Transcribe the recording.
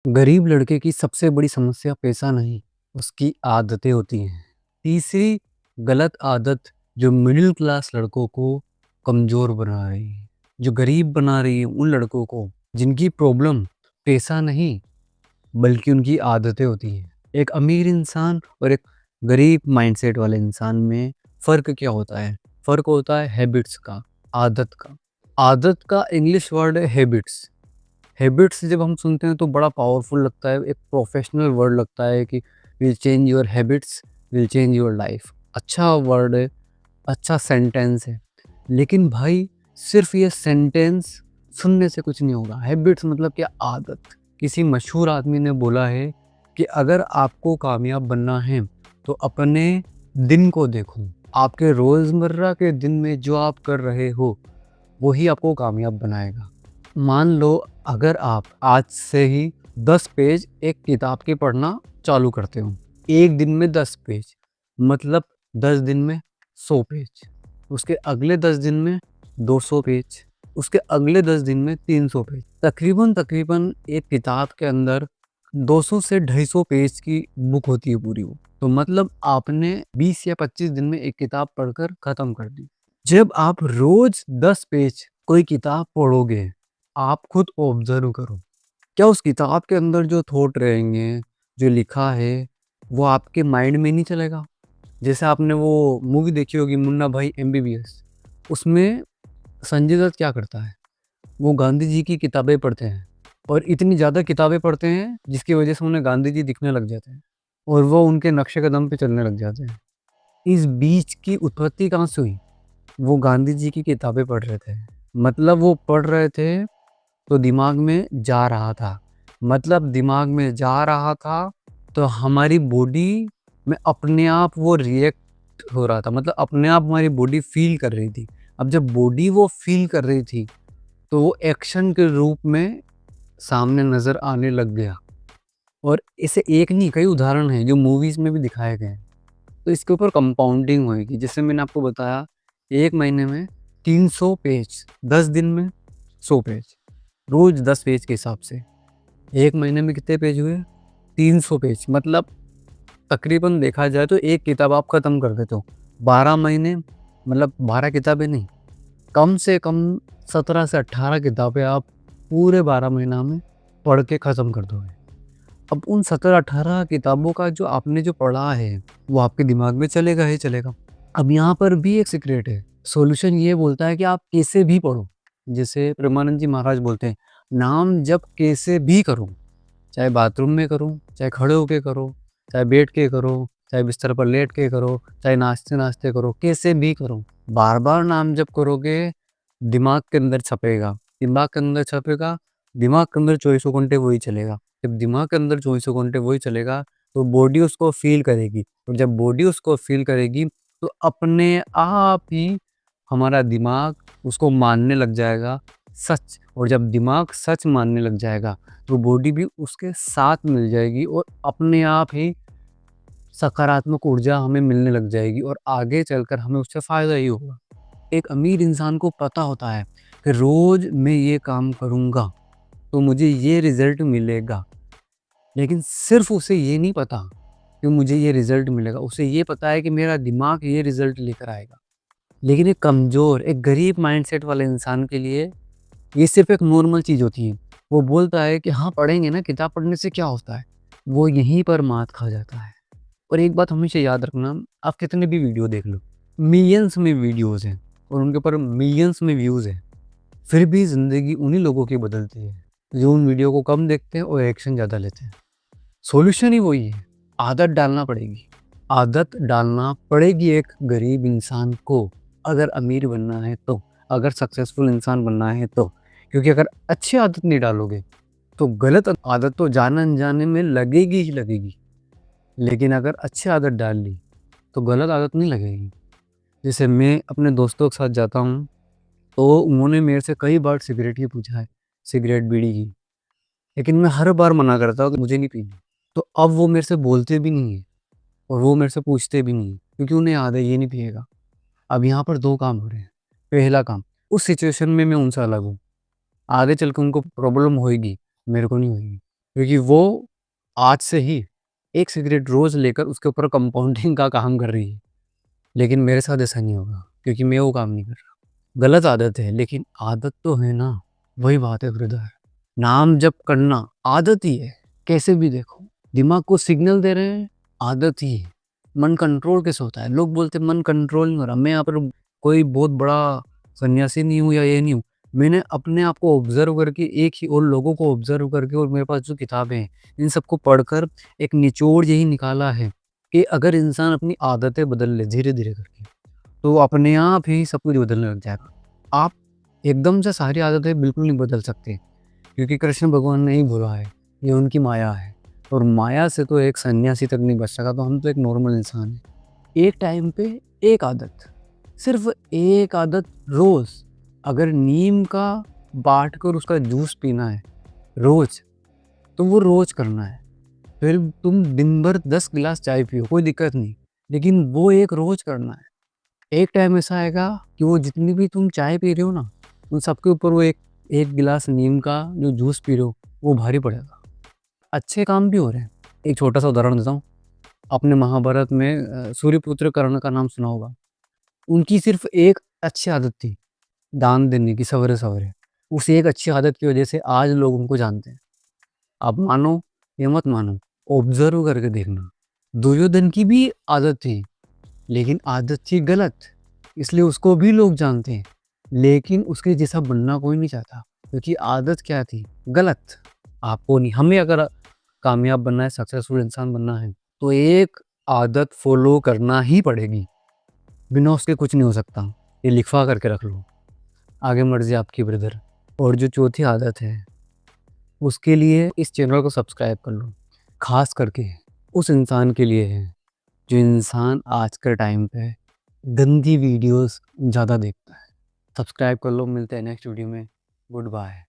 गरीब लड़के की सबसे बड़ी समस्या पैसा नहीं, उसकी आदतें होती हैं। तीसरी गलत आदत जो मिडिल क्लास लड़कों को कमज़ोर बना रही है, जो गरीब बना रही है उन लड़कों को, जिनकी प्रॉब्लम पैसा नहीं बल्कि उनकी आदतें होती हैं। एक अमीर इंसान और एक गरीब माइंडसेट वाले इंसान में फ़र्क क्या होता है? फ़र्क होता है हैबिट्स का, आदत का। आदत का इंग्लिश वर्ड है हैबिट्स। हैबिट्स जब हम सुनते हैं तो बड़ा पावरफुल लगता है, एक प्रोफेशनल वर्ड लगता है कि will change your habits, will change your life. अच्छा वर्ड है, अच्छा सेंटेंस है, लेकिन भाई सिर्फ ये सेंटेंस सुनने से कुछ नहीं होगा। हैबिट्स मतलब क्या? आदत। किसी मशहूर आदमी ने बोला है कि अगर आपको कामयाब बनना है तो अपने दिन को देखो। आपके रोज़मर्रा के दिन में जो आप कर रहे हो वही आपको कामयाब बनाएगा। मान लो अगर आप आज से ही 10 पेज एक किताब के पढ़ना चालू करते हो, एक दिन में 10 पेज मतलब 10 दिन में 100 पेज, उसके अगले 10 दिन में 200 पेज, उसके अगले 10 दिन में 300 पेज, तकरीबन एक किताब के अंदर 200 से 250 पेज की बुक होती है पूरी वो। तो मतलब आपने 20 या 25 दिन में एक किताब पढ़कर खत्म कर दी। जब आप रोज 10 पेज कोई किताब पढ़ोगे, आप खुद ऑब्जर्व करो, क्या उस किताब के अंदर जो थॉट रहेंगे, जो लिखा है, वो आपके माइंड में नहीं चलेगा? जैसे आपने वो मूवी देखी होगी मुन्ना भाई एमबीबीएस, उसमें संजय दत्त क्या करता है? वो गांधी जी की किताबें पढ़ते हैं और इतनी ज़्यादा किताबें पढ़ते हैं जिसकी वजह से उन्हें गांधी जी दिखने लग जाते हैं और वो उनके नक्शे कदम पे चलने लग जाते हैं। इस बीच की उत्पत्ति कहाँ से हुई? वो गांधी जी की किताबें पढ़ रहे थे। मतलब वो पढ़ रहे थे तो दिमाग में जा रहा था। मतलब दिमाग में जा रहा था तो हमारी बॉडी में अपने आप वो रिएक्ट हो रहा था। मतलब अपने आप हमारी बॉडी फ़ील कर रही थी। अब जब बॉडी वो फ़ील कर रही थी तो वो एक्शन के रूप में सामने नज़र आने लग गया। और ऐसे एक नहीं कई उदाहरण हैं जो मूवीज़ में भी दिखाए गए हैं। तो इसके ऊपर कंपाउंडिंग होएगी। जैसे मैंने आपको बताया 1 महीने में 300 पेज, 10 दिन में 100 पेज, रोज़ 10 पेज के हिसाब से। 1 महीने में कितने पेज हुए? 300 पेज। मतलब तकरीबन देखा जाए तो एक किताब आप ख़त्म कर देते हो। 12 महीने मतलब 12 किताबें नहीं, कम से कम 17 से 18 किताबें आप पूरे 12 महीना में पढ़ के ख़त्म कर दोगे। अब उन 17-18 किताबों का जो आपने जो पढ़ा है, वो आपके दिमाग में चलेगा ही चलेगा। अब यहाँ पर भी एक सीक्रेट है। सॉल्यूशन ये बोलता है कि आप कैसे भी पढ़ो। जैसे प्रेमानंद जी महाराज बोलते हैं, नाम जप कैसे भी करो। चाहे बाथरूम में करो, चाहे खड़े होके करो, चाहे बैठ के करो, चाहे बिस्तर पर लेट के करो, चाहे नाचते-नाचते करो, कैसे भी करो। बार-बार नाम जप करोगे, दिमाग के अंदर छपेगा। दिमाग के अंदर छपेगा, दिमाग के अंदर चौबीसों घंटे वही चलेगा। जब दिमाग के अंदर चौबीसों घंटे वही चलेगा, तो बॉडी उसको फ़ील करेगी और जब बॉडी उसको फ़ील करेगी, तो अपने आप ही हमारा दिमाग उसको मानने लग जाएगा सच। और जब दिमाग सच मानने लग जाएगा, तो बॉडी भी उसके साथ मिल जाएगी और अपने आप ही सकारात्मक ऊर्जा हमें मिलने लग जाएगी और आगे चलकर हमें उससे फ़ायदा ही होगा। एक अमीर इंसान को पता होता है कि रोज़ मैं ये काम करूँगा तो मुझे ये रिज़ल्ट मिलेगा। लेकिन सिर्फ़ उसे ये नहीं पता कि मुझे ये रिज़ल्ट मिलेगा, उसे ये पता है कि मेरा दिमाग ये रिज़ल्ट लेकर आएगा। लेकिन एक कमज़ोर, एक गरीब माइंडसेट वाले इंसान के लिए ये सिर्फ़ एक नॉर्मल चीज़ होती है। वो बोलता है कि हाँ, पढ़ेंगे ना, किताब पढ़ने से क्या होता है? वो यहीं पर मात खा जाता है। और एक बात हमेशा याद रखना, आप कितने भी वीडियो देख लो, मिलियंस में वीडियोज़ हैं और उनके ऊपर मिलियंस में व्यूज़ हैं, फिर भी ज़िंदगी उन्हीं लोगों की बदलती है, जो उन वीडियो को कम देखते हैं और एक्शन ज़्यादा लेते हैं। सॉल्यूशन ही वही है, आदत डालना पड़ेगी। आदत डालना पड़ेगी एक गरीब इंसान को, अगर अमीर बनना है तो, अगर सक्सेसफुल इंसान बनना है तो। क्योंकि अगर अच्छी आदत नहीं डालोगे, तो गलत आदत तो जाने-अनजाने में लगेगी ही लगेगी। लेकिन अगर अच्छी आदत डाल ली, तो गलत आदत नहीं लगेगी। जैसे मैं अपने दोस्तों के साथ जाता हूँ, तो उन्होंने मेरे से कई बार सिगरेट की पूछा है, सिगरेट, बीड़ी की। लेकिन मैं हर बार मना करता हूँ कि मुझे नहीं पीनी। तो अब वो मेरे से बोलते भी नहीं हैं और वो मेरे से पूछते भी नहीं हैं, क्योंकि उन्हें याद है ये नहीं पिएगा। अब यहाँ पर 2 काम हो रहे हैं। पहला काम, उस सिचुएशन में मैं उनसे अलग हूँ। आगे चल के उनको प्रॉब्लम होएगी, मेरे को नहीं होएगी। क्योंकि वो आज से ही एक सिगरेट रोज़ लेकर उसके ऊपर कंपाउंडिंग का काम कर रही है। लेकिन मेरे साथ ऐसा नहीं होगा क्योंकि मैं वो काम नहीं कर रहा। गलत आदत है लेकिन आदत तो है ना, वही बात है ब्रदर। नाम जप करना आदत ही है, कैसे भी देखो। दिमाग को सिग्नल दे रहे हैं, आदत ही है। मन कंट्रोल कैसे होता है? लोग बोलते हैं मन कंट्रोल नहीं हो रहा। मैं यहाँ पर कोई बहुत बड़ा सन्यासी नहीं हूँ या ये नहीं हूँ। मैंने अपने आप को ऑब्ज़र्व करके एक ही और लोगों को ऑब्ज़र्व करके और मेरे पास जो किताबें हैं, इन सबको पढ़कर एक निचोड़ यही निकाला है कि अगर इंसान अपनी आदतें बदल ले धीरे-धीरे करके, तो अपने आप ही सब कुछ बदलने लग जाएगा। आप एकदम से सारी आदतें बिल्कुल नहीं बदल सकते क्योंकि कृष्ण भगवान ने ही बोला है, ये उनकी माया है और माया से तो एक सन्यासी तक नहीं बच सका, तो हम तो एक नॉर्मल इंसान हैं। एक टाइम पे एक आदत, सिर्फ़ एक आदत रोज़, अगर नीम का बाँट कर उसका जूस पीना है रोज़, तो वो रोज़ करना है। फिर तुम दिन भर 10 गिलास चाय पियो, कोई दिक्कत नहीं, लेकिन वो एक रोज़ करना है। एक टाइम ऐसा आएगा कि वो जितनी भी तुम चाय पी रहे हो ना, उन सबके ऊपर वो एक एक गिलास नीम का जो जूस पी रहे हो, वो भारी पड़ेगा। अच्छे काम भी हो रहे हैं। एक छोटा-सा उदाहरण देता हूँ। आपने महाभारत में सूर्यपुत्र कर्ण का नाम सुना होगा। उनकी सिर्फ़ एक अच्छी आदत थी, दान देने की सवेरे-सवेरे। उस एक अच्छी आदत की वजह से आज लोग उनको जानते हैं। आप मानो या मत मानो, ऑब्ज़र्व करके देखना। दुर्योधन की भी आदत थी, लेकिन आदत थी गलत, इसलिए उसको भी लोग जानते हैं। लेकिन उसके जैसा बनना कोई नहीं चाहता, क्योंकि आदत क्या थी? गलत। आपको नहीं, हमें अगर कामयाब बनना है, सक्सेसफुल इंसान बनना है, तो एक आदत फ़ॉलो करना ही पड़ेगी। बिना उसके कुछ नहीं हो सकता। ये लिखवा करके रख लो। आगे मर्ज़ी आपकी ब्रदर। और जो चौथी आदत है, उसके लिए इस चैनल को सब्सक्राइब कर लो। ख़ास करके उस इंसान के लिए है, जो इंसान आज के टाइम पे गंदी वीडियोस ज़्यादा देखता है। सब्सक्राइब कर लो, मिलते हैं नेक्स्ट वीडियो में। Good bye.